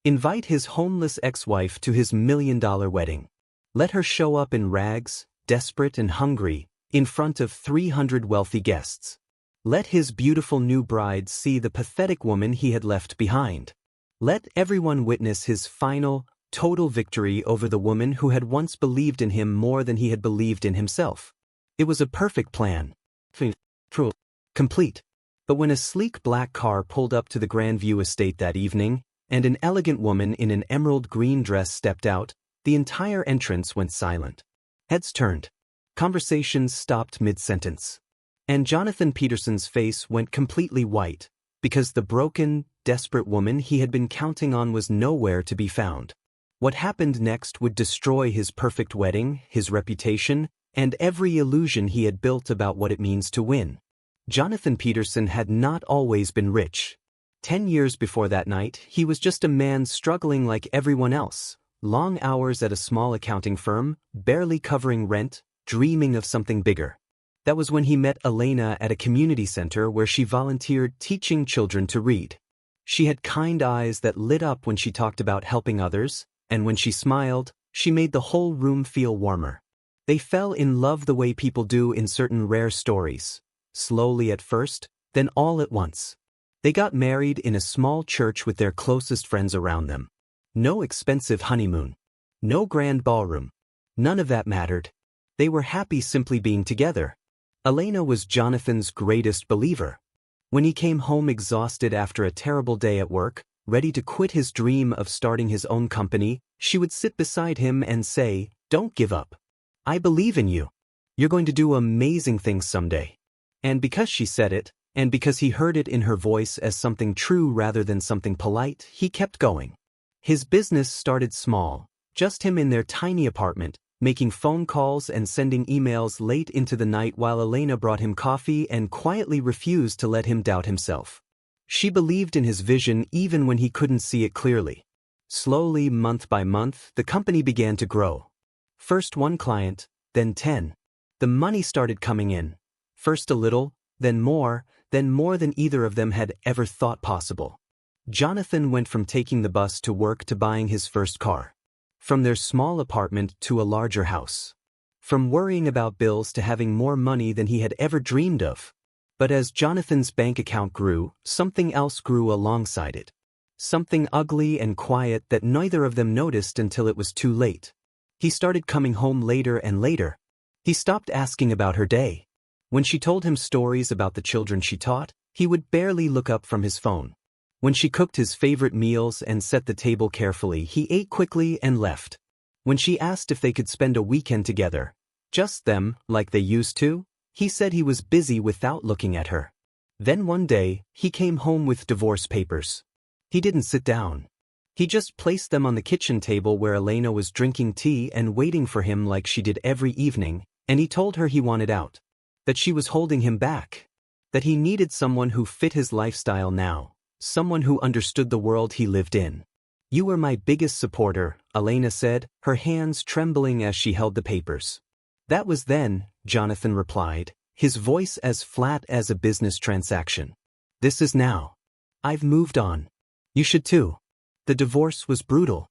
Invite his homeless ex-wife to his $1 million wedding. Let her show up in rags, desperate and hungry, in front of 300 wealthy guests. Let his beautiful new bride see the pathetic woman he had left behind. Let everyone witness his final, total victory over the woman who had once believed in him more than he had believed in himself. It was a perfect plan. Complete. But when a sleek black car pulled up to the Grandview estate that evening, and an elegant woman in an emerald green dress stepped out, the entire entrance went silent. Heads turned. Conversations stopped mid-sentence. And Jonathan Peterson's face went completely white, because the broken, desperate woman he had been counting on was nowhere to be found. What happened next would destroy his perfect wedding, his reputation, and every illusion he had built about what it means to win. Jonathan Peterson had not always been rich. 10 years before that night, he was just a man struggling like everyone else. Long hours at a small accounting firm, barely covering rent, dreaming of something bigger. That was when he met Elena at a community center where she volunteered teaching children to read. She had kind eyes that lit up when she talked about helping others, and when she smiled, she made the whole room feel warmer. They fell in love the way people do in certain rare stories. Slowly at first, then all at once. They got married in a small church with their closest friends around them. No expensive honeymoon. No grand ballroom. None of that mattered. They were happy simply being together. Elena was Jonathan's greatest believer. When he came home exhausted after a terrible day at work, ready to quit his dream of starting his own company, she would sit beside him and say, "Don't give up. I believe in you. You're going to do amazing things someday." And because she said it, and because he heard it in her voice as something true rather than something polite, he kept going. His business started small, just him in their tiny apartment, making phone calls and sending emails late into the night while Elena brought him coffee and quietly refused to let him doubt himself. She believed in his vision even when he couldn't see it clearly. Slowly, month by month, the company began to grow. First 1 client, then 10. The money started coming in. First a little, then more than either of them had ever thought possible. Jonathan went from taking the bus to work to buying his first car. From their small apartment to a larger house. From worrying about bills to having more money than he had ever dreamed of. But as Jonathan's bank account grew, something else grew alongside it. Something ugly and quiet that neither of them noticed until it was too late. He started coming home later and later. He stopped asking about her day. When she told him stories about the children she taught, he would barely look up from his phone. When she cooked his favorite meals and set the table carefully, he ate quickly and left. When she asked if they could spend a weekend together, just them, like they used to, he said he was busy without looking at her. Then one day, he came home with divorce papers. He didn't sit down. He just placed them on the kitchen table where Elena was drinking tea and waiting for him like she did every evening, and he told her he wanted out. That she was holding him back. That he needed someone who fit his lifestyle now. Someone who understood the world he lived in. "You were my biggest supporter," Elena said, her hands trembling as she held the papers. "That was then," Jonathan replied, his voice as flat as a business transaction. "This is now. I've moved on. You should too." The divorce was brutal.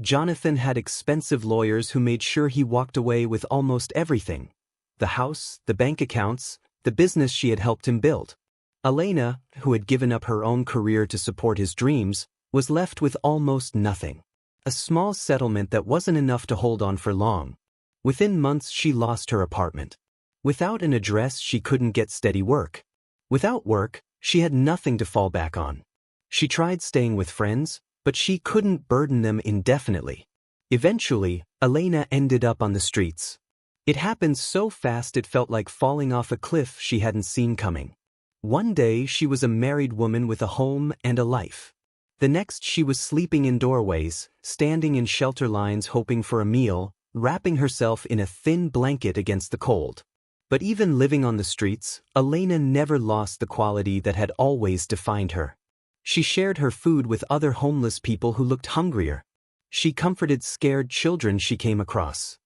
Jonathan had expensive lawyers who made sure he walked away with almost everything. The house, the bank accounts, the business she had helped him build. Elena, who had given up her own career to support his dreams, was left with almost nothing. A small settlement that wasn't enough to hold on for long. Within months she lost her apartment. Without an address she couldn't get steady work. Without work, she had nothing to fall back on. She tried staying with friends, but she couldn't burden them indefinitely. Eventually, Elena ended up on the streets. It happened so fast it felt like falling off a cliff she hadn't seen coming. One day she was a married woman with a home and a life. The next she was sleeping in doorways, standing in shelter lines hoping for a meal, wrapping herself in a thin blanket against the cold. But even living on the streets, Elena never lost the quality that had always defined her. She shared her food with other homeless people who looked hungrier. She comforted scared children she came across.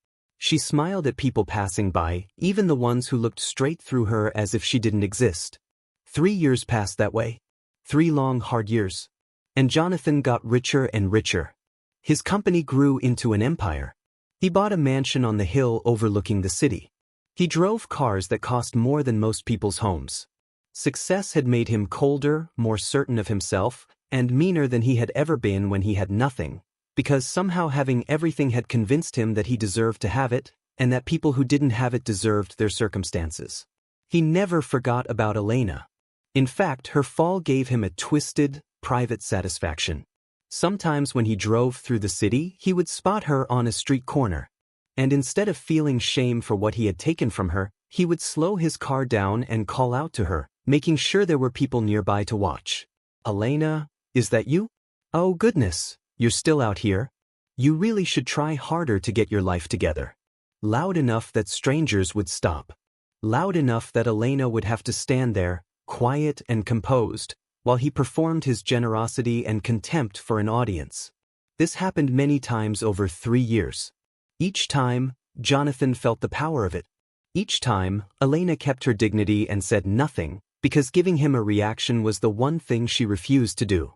She smiled at people passing by, even the ones who looked straight through her as if she didn't exist. 3 years passed that way. 3 long, hard years. And Jonathan got richer and richer. His company grew into an empire. He bought a mansion on the hill overlooking the city. He drove cars that cost more than most people's homes. Success had made him colder, more certain of himself, and meaner than he had ever been when he had nothing, because somehow having everything had convinced him that he deserved to have it, and that people who didn't have it deserved their circumstances. He never forgot about Elena. In fact, her fall gave him a twisted, private satisfaction. Sometimes when he drove through the city, he would spot her on a street corner. And instead of feeling shame for what he had taken from her, he would slow his car down and call out to her, making sure there were people nearby to watch. "Elena, is that you? Oh goodness, you're still out here? You really should try harder to get your life together." Loud enough that strangers would stop. Loud enough that Elena would have to stand there, quiet and composed, while he performed his generosity and contempt for an audience. This happened many times over 3 years. Each time, Jonathan felt the power of it. Each time, Elena kept her dignity and said nothing, because giving him a reaction was the one thing she refused to do.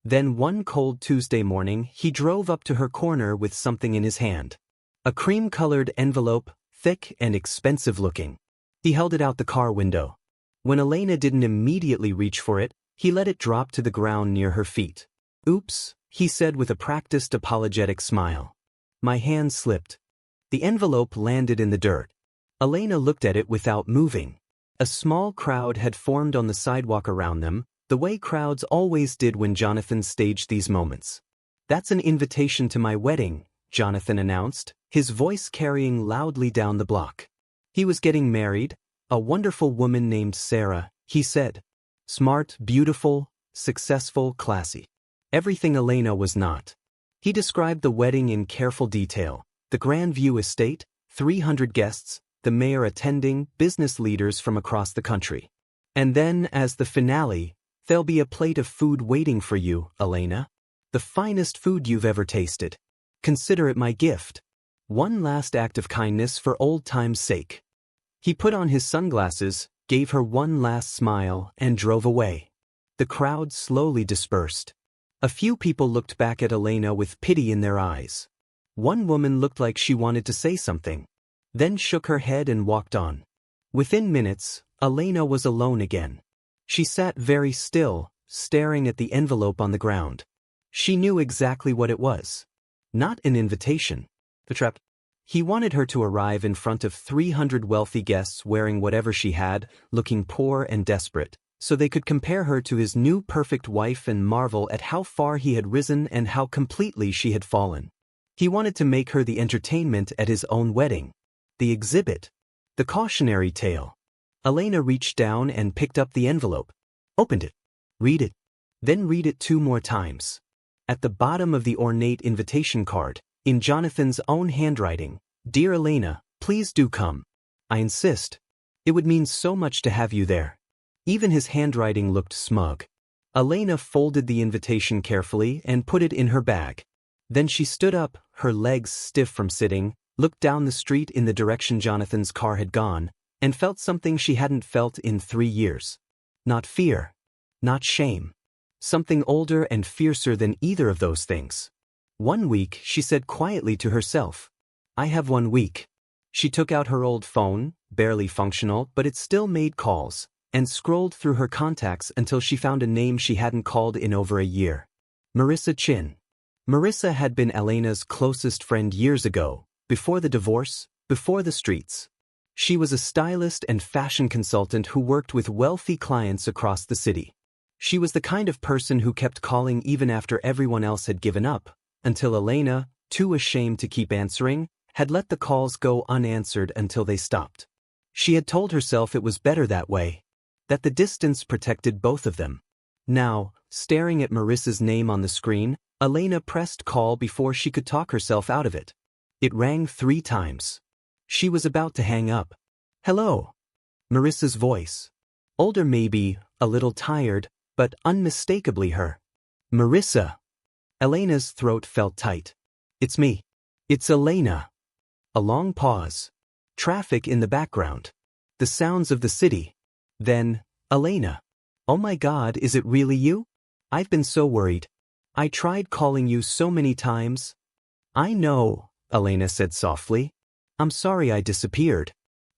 Then one cold Tuesday morning, he drove up to her corner with something in his hand. A cream-colored envelope, thick and expensive-looking. He held it out the car window. When Elena didn't immediately reach for it, he let it drop to the ground near her feet. "Oops," he said with a practiced apologetic smile. "My hand slipped." The envelope landed in the dirt. Elena looked at it without moving. A small crowd had formed on the sidewalk around them, the way crowds always did when Jonathan staged these moments. "That's an invitation to my wedding," Jonathan announced, his voice carrying loudly down the block. He was getting married, a wonderful woman named Sarah, he said. Smart, beautiful, successful, classy. Everything Elena was not. He described the wedding in careful detail. The Grand View estate, 300 guests, the mayor attending, business leaders from across the country. "And then, as the finale, there'll be a plate of food waiting for you, Elena. The finest food you've ever tasted. Consider it my gift. One last act of kindness for old time's sake." He put on his sunglasses, gave her one last smile, and drove away. The crowd slowly dispersed. A few people looked back at Elena with pity in their eyes. One woman looked like she wanted to say something, then shook her head and walked on. Within minutes, Elena was alone again. She sat very still, staring at the envelope on the ground. She knew exactly what it was. Not an invitation. The trap. He wanted her to arrive in front of 300 wealthy guests wearing whatever she had, looking poor and desperate, so they could compare her to his new perfect wife and marvel at how far he had risen and how completely she had fallen. He wanted to make her the entertainment at his own wedding. The exhibit. The cautionary tale. Elena reached down and picked up the envelope. Opened it. Read it. Then read it 2 more times. At the bottom of the ornate invitation card, in Jonathan's own handwriting, "Dear Elena, please do come. I insist. It would mean so much to have you there." Even his handwriting looked smug. Elena folded the invitation carefully and put it in her bag. Then she stood up, her legs stiff from sitting, looked down the street in the direction Jonathan's car had gone, and felt something she hadn't felt in 3 years. Not fear. Not shame. Something older and fiercer than either of those things. One week, she said quietly to herself, "I have 1 week." She took out her old phone, barely functional, but it still made calls, and scrolled through her contacts until she found a name she hadn't called in over a year. Marissa Chin. Marissa had been Elena's closest friend years ago, before the divorce, before the streets. She was a stylist and fashion consultant who worked with wealthy clients across the city. She was the kind of person who kept calling even after everyone else had given up, until Elena, too ashamed to keep answering, had let the calls go unanswered until they stopped. She had told herself it was better that way, that the distance protected both of them. Now, staring at Marissa's name on the screen, Elena pressed call before she could talk herself out of it. It rang 3 times. She was about to hang up. "Hello." Marissa's voice. Older maybe, a little tired, but unmistakably her. "Marissa." Elena's throat felt tight. "It's me. It's Elena." A long pause. Traffic in the background. The sounds of the city. Then, "Elena. Oh my God, is it really you? I've been so worried. I tried calling you so many times. I know, Elena said softly. I'm sorry I disappeared.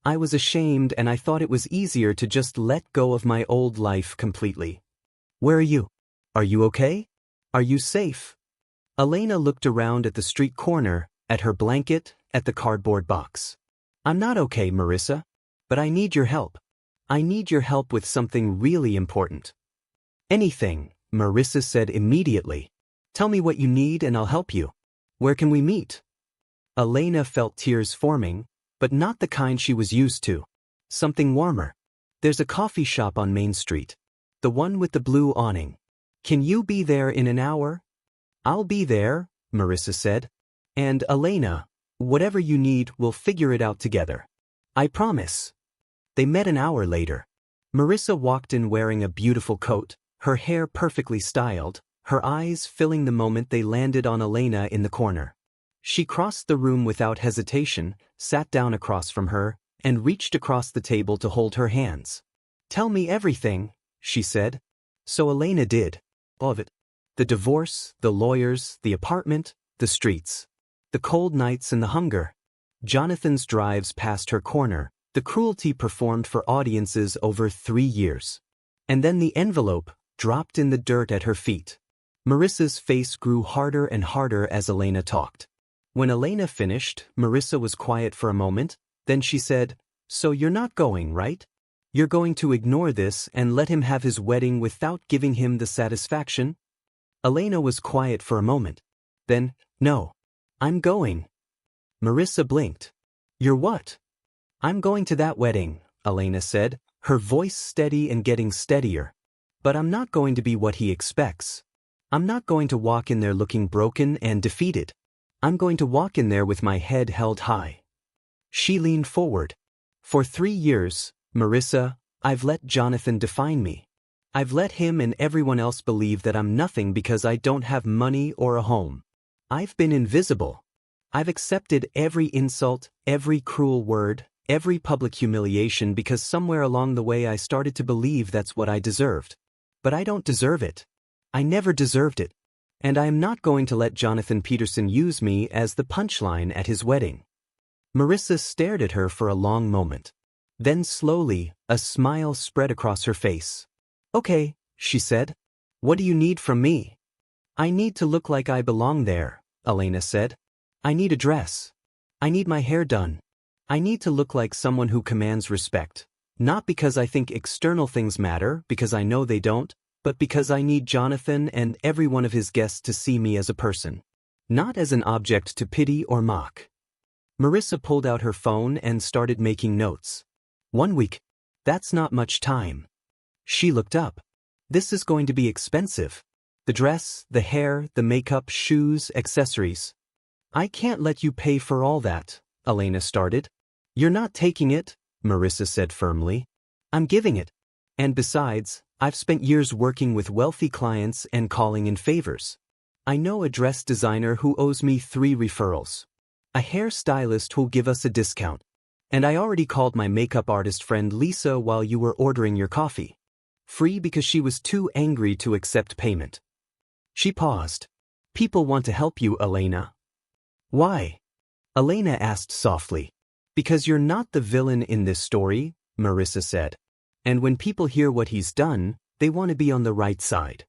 I was ashamed and I thought it was easier to just let go of my old life completely. Where are you? Are you okay? Are you safe? Elena looked around at the street corner, at her blanket, at the cardboard box. I'm not okay, Marissa. But I need your help. I need your help with something really important. Anything, Marissa said immediately. Tell me what you need and I'll help you. Where can we meet? Elena felt tears forming, but not the kind she was used to. Something warmer. There's a coffee shop on Main Street. The one with the blue awning. Can you be there in an hour? I'll be there, Marissa said. And Elena, whatever you need, we'll figure it out together. I promise. They met an hour later. Marissa walked in wearing a beautiful coat, her hair perfectly styled, her eyes filling the moment they landed on Elena in the corner. She crossed the room without hesitation, sat down across from her, and reached across the table to hold her hands. Tell me everything, she said. So Elena did. All of it. The divorce, the lawyers, the apartment, the streets. The cold nights and the hunger. Jonathan's drives past her corner, the cruelty performed for audiences over 3 years. And then the envelope dropped in the dirt at her feet. Marissa's face grew harder and harder as Elena talked. When Elena finished, Marissa was quiet for a moment, then she said, So you're not going, right? You're going to ignore this and let him have his wedding without giving him the satisfaction? Elena was quiet for a moment. Then, No. I'm going. Marissa blinked. You're what? I'm going to that wedding, Elena said, her voice steady and getting steadier. But I'm not going to be what he expects. I'm not going to walk in there looking broken and defeated. I'm going to walk in there with my head held high. She leaned forward. For 3 years, Marissa, I've let Jonathan define me. I've let him and everyone else believe that I'm nothing because I don't have money or a home. I've been invisible. I've accepted every insult, every cruel word, every public humiliation because somewhere along the way I started to believe that's what I deserved. But I don't deserve it. I never deserved it. And I am not going to let Jonathan Peterson use me as the punchline at his wedding. Marissa stared at her for a long moment. Then slowly, a smile spread across her face. Okay, she said. What do you need from me? I need to look like I belong there, Elena said. I need a dress. I need my hair done. I need to look like someone who commands respect. Not because I think external things matter, because I know they don't, but because I need Jonathan and every one of his guests to see me as a person. Not as an object to pity or mock. Marissa pulled out her phone and started making notes. 1 week. That's not much time. She looked up. This is going to be expensive. The dress, the hair, the makeup, shoes, accessories. I can't let you pay for all that, Elena started. You're not taking it, Marissa said firmly. I'm giving it. And besides, I've spent years working with wealthy clients and calling in favors. I know a dress designer who owes me 3 referrals. A hairstylist who'll give us a discount. And I already called my makeup artist friend Lisa while you were ordering your coffee. Free because she was too angry to accept payment. She paused. People want to help you, Elena. Why? Elena asked softly. Because you're not the villain in this story, Marissa said. And when people hear what he's done, they want to be on the right side.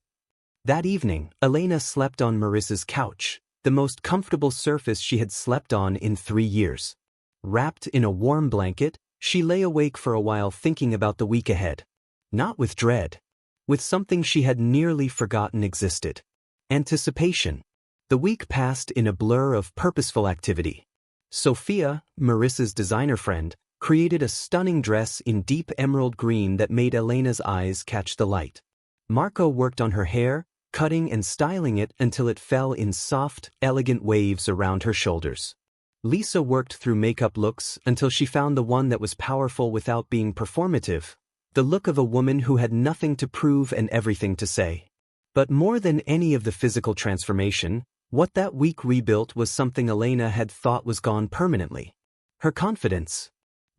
That evening, Elena slept on Marissa's couch, the most comfortable surface she had slept on in 3 years. Wrapped in a warm blanket, she lay awake for a while thinking about the week ahead. Not with dread. With something she had nearly forgotten existed. Anticipation. The week passed in a blur of purposeful activity. Sophia, Marissa's designer friend, created a stunning dress in deep emerald green that made Elena's eyes catch the light. Marco worked on her hair, cutting and styling it until it fell in soft, elegant waves around her shoulders. Lisa worked through makeup looks until she found the one that was powerful without being performative, the look of a woman who had nothing to prove and everything to say. But more than any of the physical transformation, what that week rebuilt was something Elena had thought was gone permanently. Her confidence.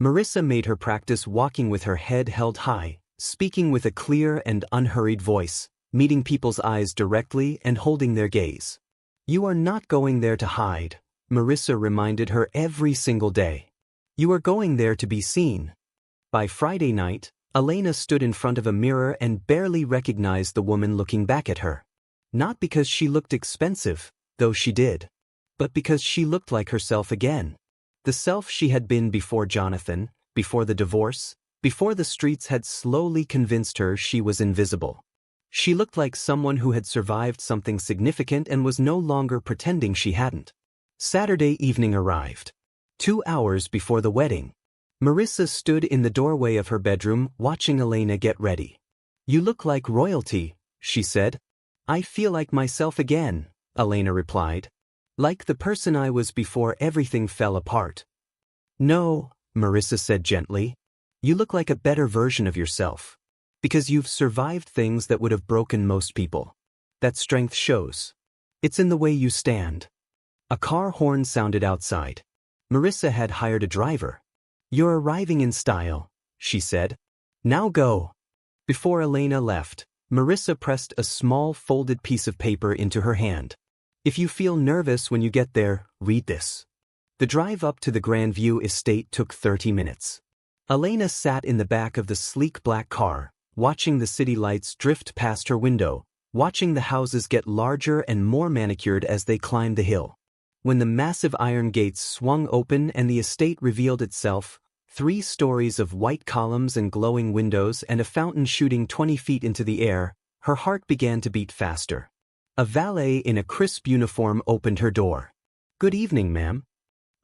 Marissa made her practice walking with her head held high, speaking with a clear and unhurried voice, meeting people's eyes directly and holding their gaze. You are not going there to hide, Marissa reminded her every single day. You are going there to be seen. By Friday night, Elena stood in front of a mirror and barely recognized the woman looking back at her. Not because she looked expensive, though she did, but because she looked like herself again. The self she had been before Jonathan, before the divorce, before the streets had slowly convinced her she was invisible. She looked like someone who had survived something significant and was no longer pretending she hadn't. Saturday evening arrived. 2 hours before the wedding. Marissa stood in the doorway of her bedroom watching Elena get ready. You look like royalty, she said. I feel like myself again, Elena replied. Like the person I was before everything fell apart. No, Marissa said gently. You look like a better version of yourself. Because you've survived things that would have broken most people. That strength shows. It's in the way you stand. A car horn sounded outside. Marissa had hired a driver. You're arriving in style, she said. Now go. Before Elena left, Marissa pressed a small folded piece of paper into her hand. If you feel nervous when you get there, read this. The drive up to the Grandview estate took 30 minutes. Elena sat in the back of the sleek black car, watching the city lights drift past her window, watching the houses get larger and more manicured as they climbed the hill. When the massive iron gates swung open and the estate revealed itself, 3 stories of white columns and glowing windows and a fountain shooting 20 feet into the air, her heart began to beat faster. A valet in a crisp uniform opened her door. Good evening, ma'am.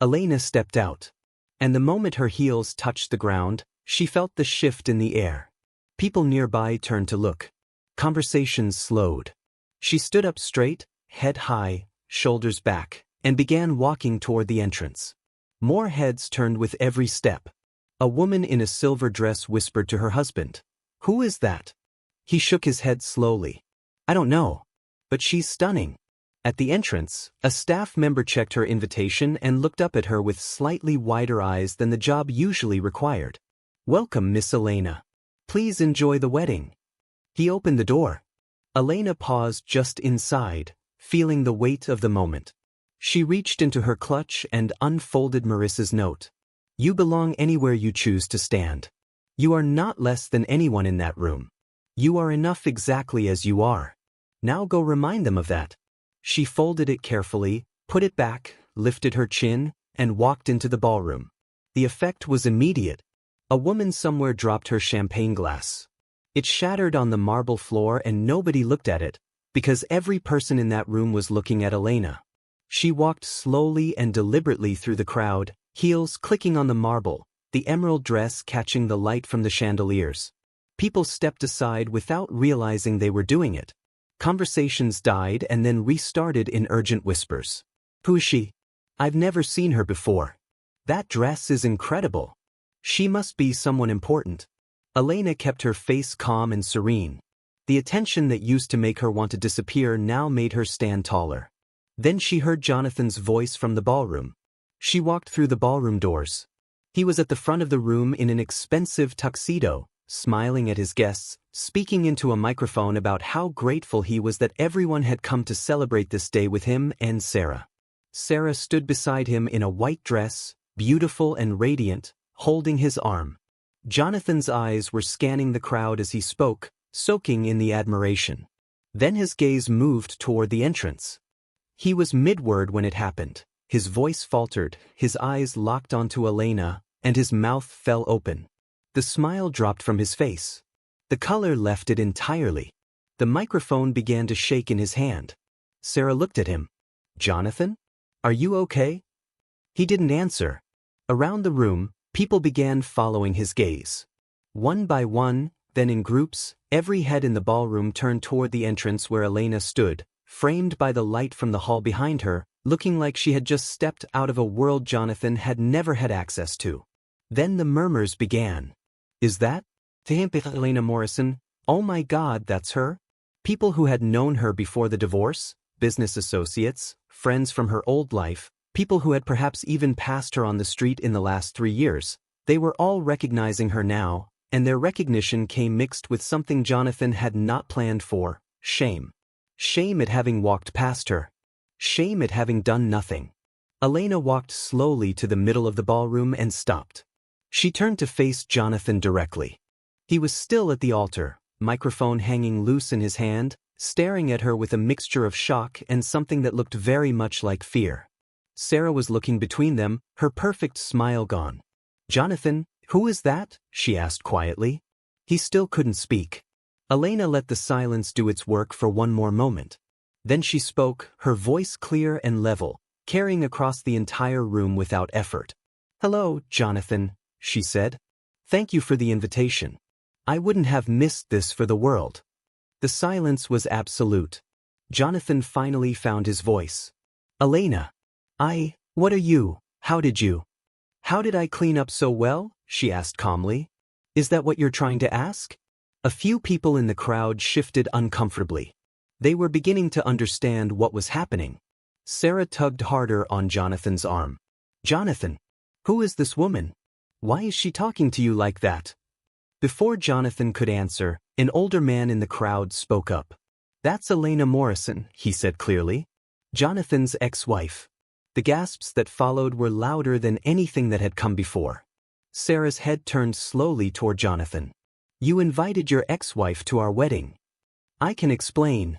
Elena stepped out. And the moment her heels touched the ground, she felt the shift in the air. People nearby turned to look. Conversations slowed. She stood up straight, head high, shoulders back, and began walking toward the entrance. More heads turned with every step. A woman in a silver dress whispered to her husband. Who is that? He shook his head slowly. I don't know. But she's stunning. At the entrance, a staff member checked her invitation and looked up at her with slightly wider eyes than the job usually required. Welcome, Miss Elena. Please enjoy the wedding. He opened the door. Elena paused just inside, feeling the weight of the moment. She reached into her clutch and unfolded Marissa's note. You belong anywhere you choose to stand. You are not less than anyone in that room. You are enough exactly as you are. Now go remind them of that. She folded it carefully, put it back, lifted her chin, and walked into the ballroom. The effect was immediate. A woman somewhere dropped her champagne glass. It shattered on the marble floor and nobody looked at it, because every person in that room was looking at Elena. She walked slowly and deliberately through the crowd, heels clicking on the marble, the emerald dress catching the light from the chandeliers. People stepped aside without realizing they were doing it. Conversations died and then restarted in urgent whispers. Who is she? I've never seen her before. That dress is incredible. She must be someone important. Elena kept her face calm and serene. The attention that used to make her want to disappear now made her stand taller. Then she heard Jonathan's voice from the ballroom. She walked through the ballroom doors. He was at the front of the room in an expensive tuxedo, smiling at his guests, speaking into a microphone about how grateful he was that everyone had come to celebrate this day with him and Sarah. Sarah stood beside him in a white dress, beautiful and radiant, holding his arm. Jonathan's eyes were scanning the crowd as he spoke, soaking in the admiration. Then his gaze moved toward the entrance. He was mid-word when it happened. His voice faltered, his eyes locked onto Elena, and his mouth fell open. The smile dropped from his face. The color left it entirely. The microphone began to shake in his hand. Sarah looked at him. Jonathan? Are you okay? He didn't answer. Around the room, people began following his gaze. One by one, then in groups, every head in the ballroom turned toward the entrance where Elena stood, framed by the light from the hall behind her, looking like she had just stepped out of a world Jonathan had never had access to. Then the murmurs began. Is that? Elena Morrison? Oh my God, that's her? People who had known her before the divorce, business associates, friends from her old life, people who had perhaps even passed her on the street in the last 3 years, they were all recognizing her now, and their recognition came mixed with something Jonathan had not planned for, Shame. Shame at having walked past her. Shame at having done nothing. Elena walked slowly to the middle of the ballroom and stopped. She turned to face Jonathan directly. He was still at the altar, microphone hanging loose in his hand, staring at her with a mixture of shock and something that looked very much like fear. Sarah was looking between them, her perfect smile gone. "Jonathan, who is that?" she asked quietly. He still couldn't speak. Elena let the silence do its work for one more moment. Then she spoke, her voice clear and level, carrying across the entire room without effort. "Hello, Jonathan," she said. "Thank you for the invitation. I wouldn't have missed this for the world." The silence was absolute. Jonathan finally found his voice. "Elena. What are you? How did I clean up so well?" she asked calmly. "Is that what you're trying to ask?" A few people in the crowd shifted uncomfortably. They were beginning to understand what was happening. Sarah tugged harder on Jonathan's arm. "Jonathan, who is this woman? Why is she talking to you like that?" Before Jonathan could answer, an older man in the crowd spoke up. "That's Elena Morrison," he said clearly. "Jonathan's ex-wife." The gasps that followed were louder than anything that had come before. Sarah's head turned slowly toward Jonathan. "You invited your ex-wife to our wedding." "I can explain."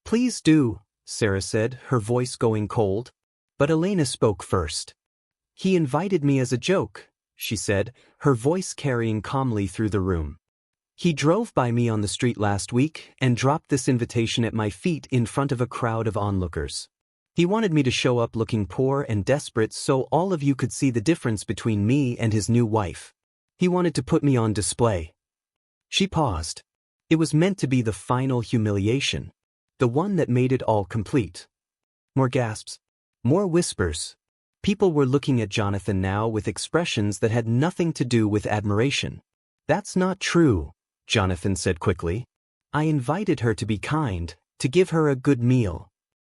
"Please do," Sarah said, her voice going cold. But Elena spoke first. "He invited me as a joke," she said, her voice carrying calmly through the room. "He drove by me on the street last week and dropped this invitation at my feet in front of a crowd of onlookers. He wanted me to show up looking poor and desperate so all of you could see the difference between me and his new wife. He wanted to put me on display." She paused. It was meant to be the final humiliation, the one that made it all complete. More gasps. More whispers. People were looking at Jonathan now with expressions that had nothing to do with admiration. "That's not true," Jonathan said quickly. "I invited her to be kind, to give her a good meal."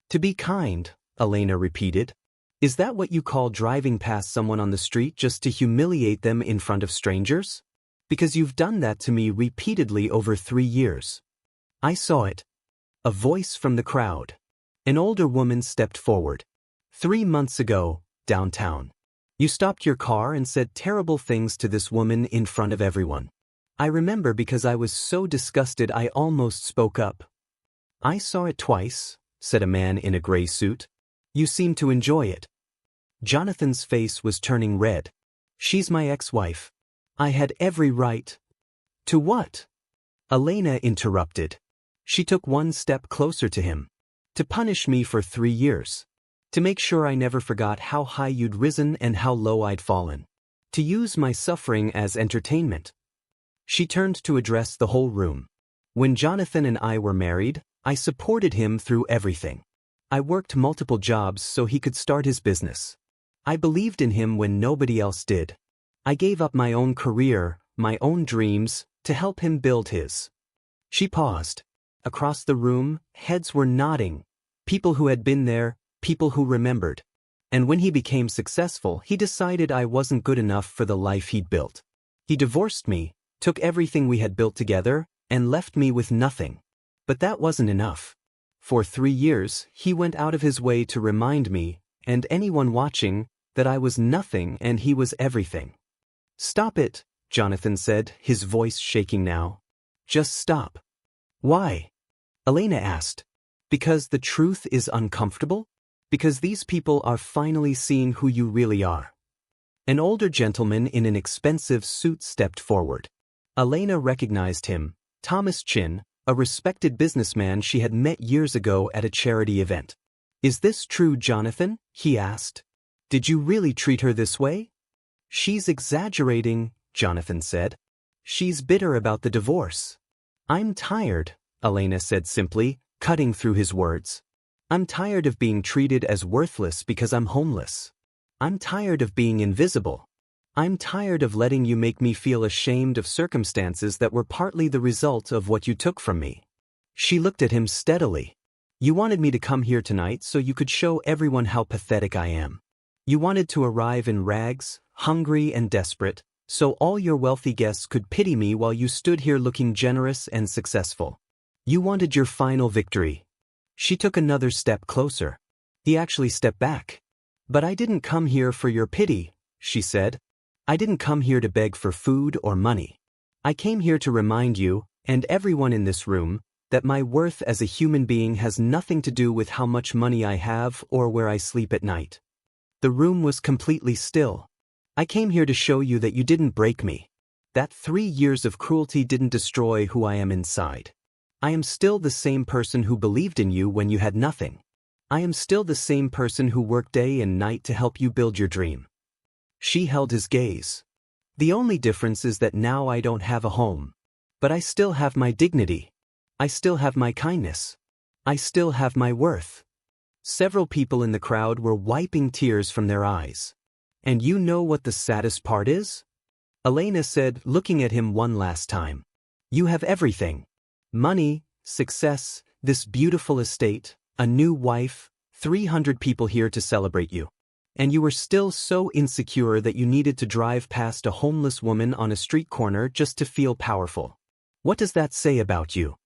"To be kind," Elena repeated. "Is that what you call driving past someone on the street just to humiliate them in front of strangers? Because you've done that to me repeatedly over 3 years." "I saw it." A voice from the crowd. An older woman stepped forward. 3 months ago, downtown. You stopped your car and said terrible things to this woman in front of everyone. I remember because I was so disgusted I almost spoke up." "I saw it twice," said a man in a gray suit. "You seem to enjoy it." Jonathan's face was turning red. "She's my ex-wife. I had every right." "To what?" Elena interrupted. She took one step closer to him. "To punish me for 3 years. To make sure I never forgot how high you'd risen and how low I'd fallen. To use my suffering as entertainment." She turned to address the whole room. "When Jonathan and I were married, I supported him through everything. I worked multiple jobs so he could start his business. I believed in him when nobody else did. I gave up my own career, my own dreams, to help him build his." She paused. Across the room, heads were nodding. People who had been there, people who remembered. "And when he became successful, he decided I wasn't good enough for the life he'd built. He divorced me, took everything we had built together, and left me with nothing. But that wasn't enough. For 3 years, he went out of his way to remind me, and anyone watching, that I was nothing and he was everything." "Stop it," Jonathan said, his voice shaking now. "Just stop." "Why?" Elena asked. "Because the truth is uncomfortable? Because these people are finally seeing who you really are." An older gentleman in an expensive suit stepped forward. Elena recognized him, Thomas Chin, a respected businessman she had met years ago at a charity event. "Is this true, Jonathan?" he asked. "Did you really treat her this way?" "She's exaggerating," Jonathan said. "She's bitter about the divorce." "I'm tired," Elena said simply, cutting through his words. "I'm tired of being treated as worthless because I'm homeless. I'm tired of being invisible. I'm tired of letting you make me feel ashamed of circumstances that were partly the result of what you took from me." She looked at him steadily. "You wanted me to come here tonight so you could show everyone how pathetic I am. You wanted to arrive in rags, hungry and desperate, so all your wealthy guests could pity me while you stood here looking generous and successful. You wanted your final victory. She took another step closer. He actually stepped back. But I didn't come here for your pity, she said. I didn't come here to beg for food or money. I came here to remind you, and everyone in this room, that my worth as a human being has nothing to do with how much money I have or where I sleep at night. The room was completely still. I came here to show you that you didn't break me. That 3 years of cruelty didn't destroy who I am inside. I am still the same person who believed in you when you had nothing. I am still the same person who worked day and night to help you build your dream. She held his gaze. The only difference is that now I don't have a home. But I still have my dignity. I still have my kindness. I still have my worth. Several people in the crowd were wiping tears from their eyes. And you know what the saddest part is? Elena said, looking at him one last time. You have everything. Money, success, this beautiful estate, a new wife, 300 people here to celebrate you. And you were still so insecure that you needed to drive past a homeless woman on a street corner just to feel powerful. What does that say about you?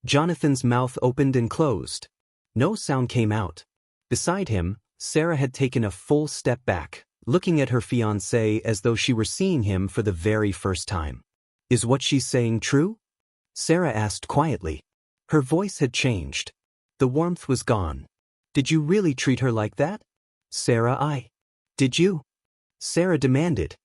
Jonathan's mouth opened and closed. No sound came out. Beside him, Sarah had taken a full step back, looking at her fiancé as though she were seeing him for the very first time. Is what she's saying true? Sarah asked quietly. Her voice had changed. The warmth was gone. Did you really treat her like that? Sarah, Did you? Sarah demanded.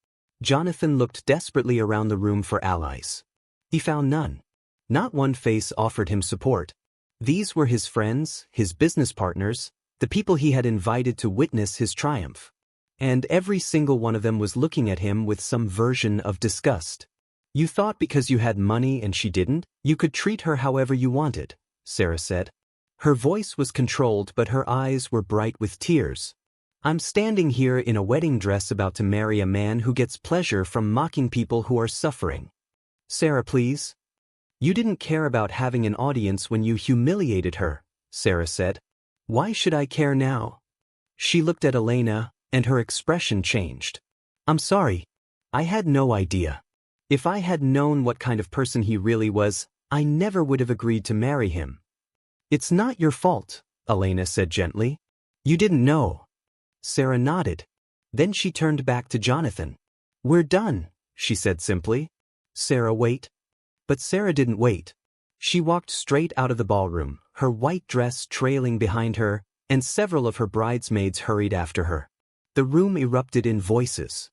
Jonathan looked desperately around the room for allies. He found none. Not one face offered him support. These were his friends, his business partners, the people he had invited to witness his triumph. And every single one of them was looking at him with some version of disgust. You thought because you had money and she didn't, you could treat her however you wanted, Sarah said. Her voice was controlled but her eyes were bright with tears. I'm standing here in a wedding dress about to marry a man who gets pleasure from mocking people who are suffering. Sarah, please. You didn't care about having an audience when you humiliated her, Sarah said. Why should I care now? She looked at Elena, and her expression changed. I'm sorry. I had no idea. If I had known what kind of person he really was, I never would have agreed to marry him. It's not your fault, Elena said gently. You didn't know. Sarah nodded. Then she turned back to Jonathan. We're done, she said simply. Sarah, wait. But Sarah didn't wait. She walked straight out of the ballroom, her white dress trailing behind her, and several of her bridesmaids hurried after her. The room erupted in voices.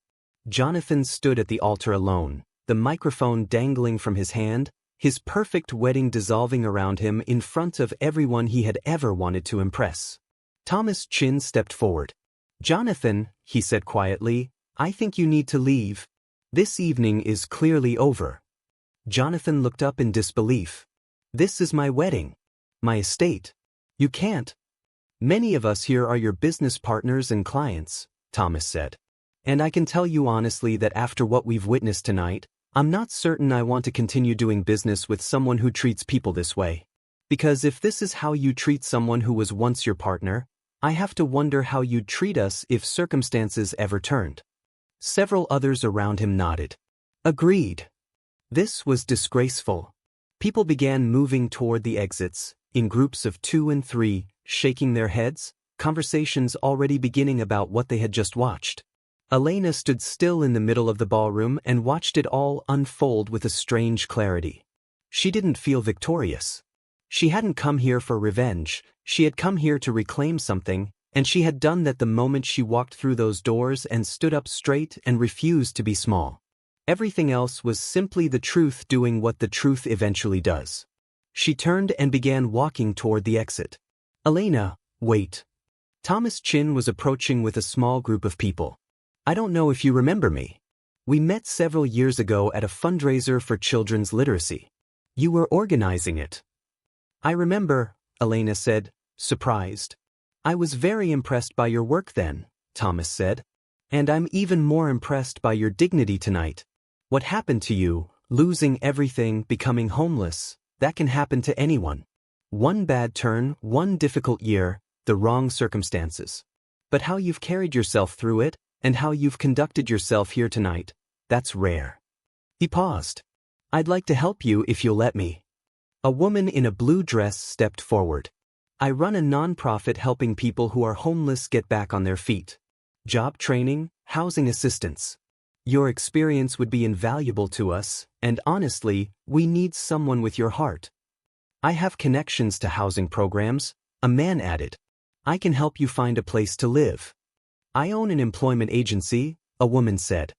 Jonathan stood at the altar alone, the microphone dangling from his hand, his perfect wedding dissolving around him in front of everyone he had ever wanted to impress. Thomas Chin stepped forward. Jonathan, he said quietly, I think you need to leave. This evening is clearly over. Jonathan looked up in disbelief. This is my wedding. My estate. You can't. Many of us here are your business partners and clients, Thomas said. And I can tell you honestly that after what we've witnessed tonight, I'm not certain I want to continue doing business with someone who treats people this way. Because if this is how you treat someone who was once your partner, I have to wonder how you'd treat us if circumstances ever turned. Several others around him nodded. Agreed. This was disgraceful. People began moving toward the exits, in groups of 2 and 3, shaking their heads, conversations already beginning about what they had just watched. Elena stood still in the middle of the ballroom and watched it all unfold with a strange clarity. She didn't feel victorious. She hadn't come here for revenge, she had come here to reclaim something, and she had done that the moment she walked through those doors and stood up straight and refused to be small. Everything else was simply the truth doing what the truth eventually does. She turned and began walking toward the exit. Elena, wait. Thomas Chin was approaching with a small group of people. I don't know if you remember me. We met several years ago at a fundraiser for children's literacy. You were organizing it. I remember, Elena said, surprised. I was very impressed by your work then, Thomas said. And I'm even more impressed by your dignity tonight. What happened to you, losing everything, becoming homeless, that can happen to anyone. One bad turn, one difficult year, the wrong circumstances. But how you've carried yourself through it, and how you've conducted yourself here tonight, that's rare. He paused. I'd like to help you if you'll let me. A woman in a blue dress stepped forward. I run a nonprofit helping people who are homeless get back on their feet. Job training, housing assistance. Your experience would be invaluable to us, and honestly, we need someone with your heart. I have connections to housing programs, a man added. I can help you find a place to live. I own an employment agency, a woman said.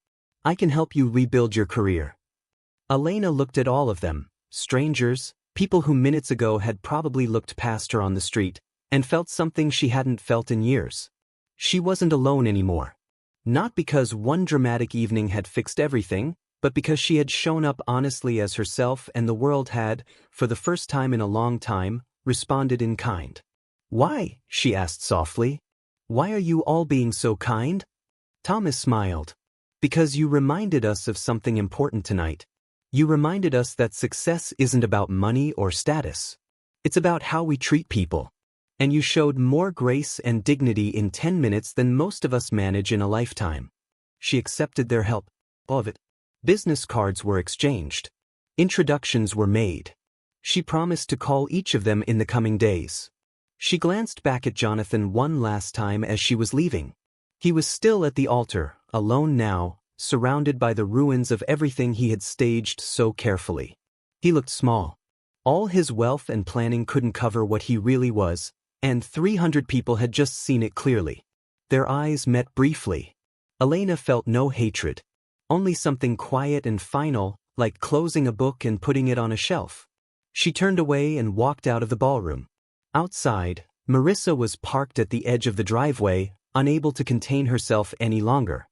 I can help you rebuild your career. Elena looked at all of them, strangers, people who minutes ago had probably looked past her on the street, and felt something she hadn't felt in years. She wasn't alone anymore. Not because one dramatic evening had fixed everything, but because she had shown up honestly as herself and the world had, for the first time in a long time, responded in kind. Why? She asked softly. Why are you all being so kind? Thomas smiled. Because you reminded us of something important tonight. You reminded us that success isn't about money or status. It's about how we treat people. And you showed more grace and dignity in 10 minutes than most of us manage in a lifetime. She accepted their help. All of it. Business cards were exchanged. Introductions were made. She promised to call each of them in the coming days. She glanced back at Jonathan one last time as she was leaving. He was still at the altar, alone now, surrounded by the ruins of everything he had staged so carefully. He looked small. All his wealth and planning couldn't cover what he really was, and 300 people had just seen it clearly. Their eyes met briefly. Elena felt no hatred, only something quiet and final, like closing a book and putting it on a shelf. She turned away and walked out of the ballroom. Outside, Marissa was parked at the edge of the driveway, unable to contain herself any longer.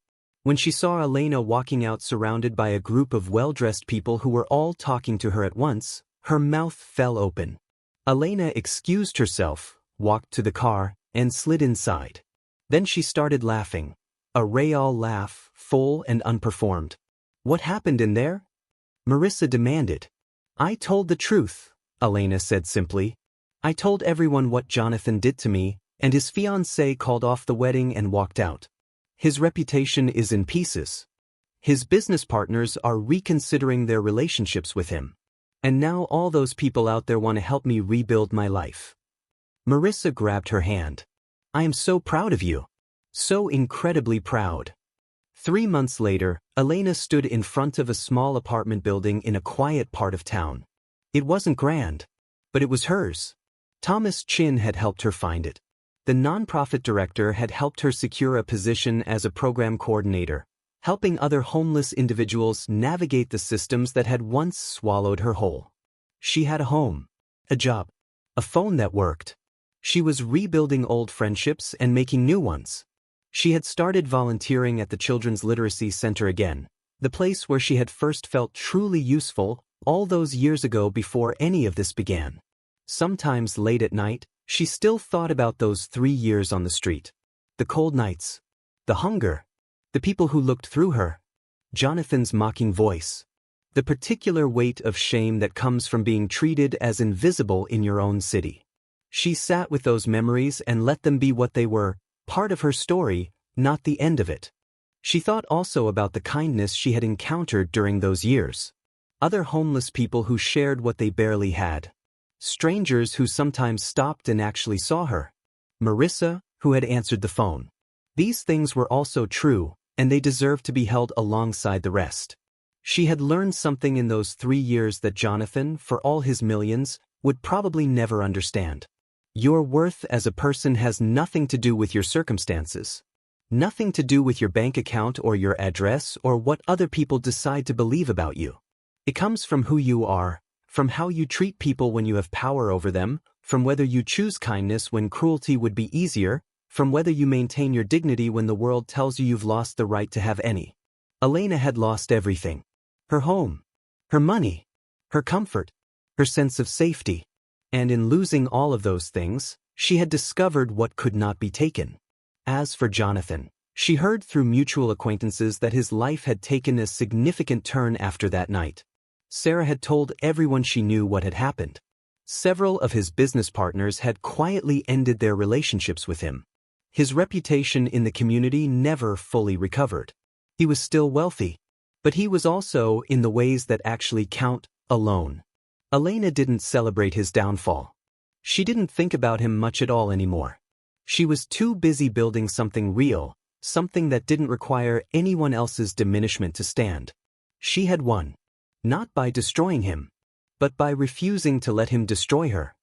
When she saw Elena walking out surrounded by a group of well-dressed people who were all talking to her at once, her mouth fell open. Elena excused herself, walked to the car, and slid inside. Then she started laughing. A real laugh, full and unperformed. What happened in there? Marissa demanded. I told the truth, Elena said simply. I told everyone what Jonathan did to me, and his fiancée called off the wedding and walked out. His reputation is in pieces. His business partners are reconsidering their relationships with him. And now all those people out there want to help me rebuild my life. Marissa grabbed her hand. I am so proud of you. So incredibly proud. 3 months later, Elena stood in front of a small apartment building in a quiet part of town. It wasn't grand, but it was hers. Thomas Chin had helped her find it. The nonprofit director had helped her secure a position as a program coordinator, helping other homeless individuals navigate the systems that had once swallowed her whole. She had a home, a job, a phone that worked. She was rebuilding old friendships and making new ones. She had started volunteering at the Children's Literacy Center again, the place where she had first felt truly useful all those years ago before any of this began. Sometimes late at night, she still thought about those 3 years on the street. The cold nights. The hunger. The people who looked through her. Jonathan's mocking voice. The particular weight of shame that comes from being treated as invisible in your own city. She sat with those memories and let them be what they were, part of her story, not the end of it. She thought also about the kindness she had encountered during those years. Other homeless people who shared what they barely had. Strangers who sometimes stopped and actually saw her. Marissa, who had answered the phone. These things were also true, and they deserved to be held alongside the rest. She had learned something in those 3 years that Jonathan, for all his millions, would probably never understand. Your worth as a person has nothing to do with your circumstances. Nothing to do with your bank account or your address or what other people decide to believe about you. It comes from who you are, from how you treat people when you have power over them, from whether you choose kindness when cruelty would be easier, from whether you maintain your dignity when the world tells you you've lost the right to have any. Elena had lost everything. Her home, her money, her comfort, her sense of safety. And in losing all of those things, she had discovered what could not be taken. As for Jonathan, she heard through mutual acquaintances that his life had taken a significant turn after that night. Sarah had told everyone she knew what had happened. Several of his business partners had quietly ended their relationships with him. His reputation in the community never fully recovered. He was still wealthy, but he was also, in the ways that actually count, alone. Elena didn't celebrate his downfall. She didn't think about him much at all anymore. She was too busy building something real, something that didn't require anyone else's diminishment to stand. She had won. Not by destroying him, but by refusing to let him destroy her.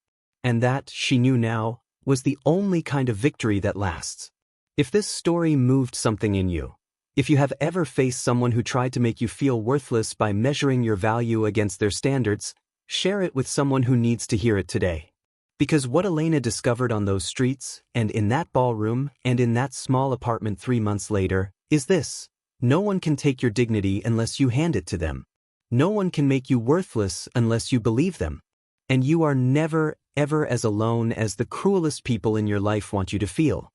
And that, she knew now, was the only kind of victory that lasts. If this story moved something in you, if you have ever faced someone who tried to make you feel worthless by measuring your value against their standards, share it with someone who needs to hear it today. Because what Elena discovered on those streets, and in that ballroom, and in that small apartment 3 months later, is this: no one can take your dignity unless you hand it to them. No one can make you worthless unless you believe them. And you are never, ever as alone as the cruelest people in your life want you to feel.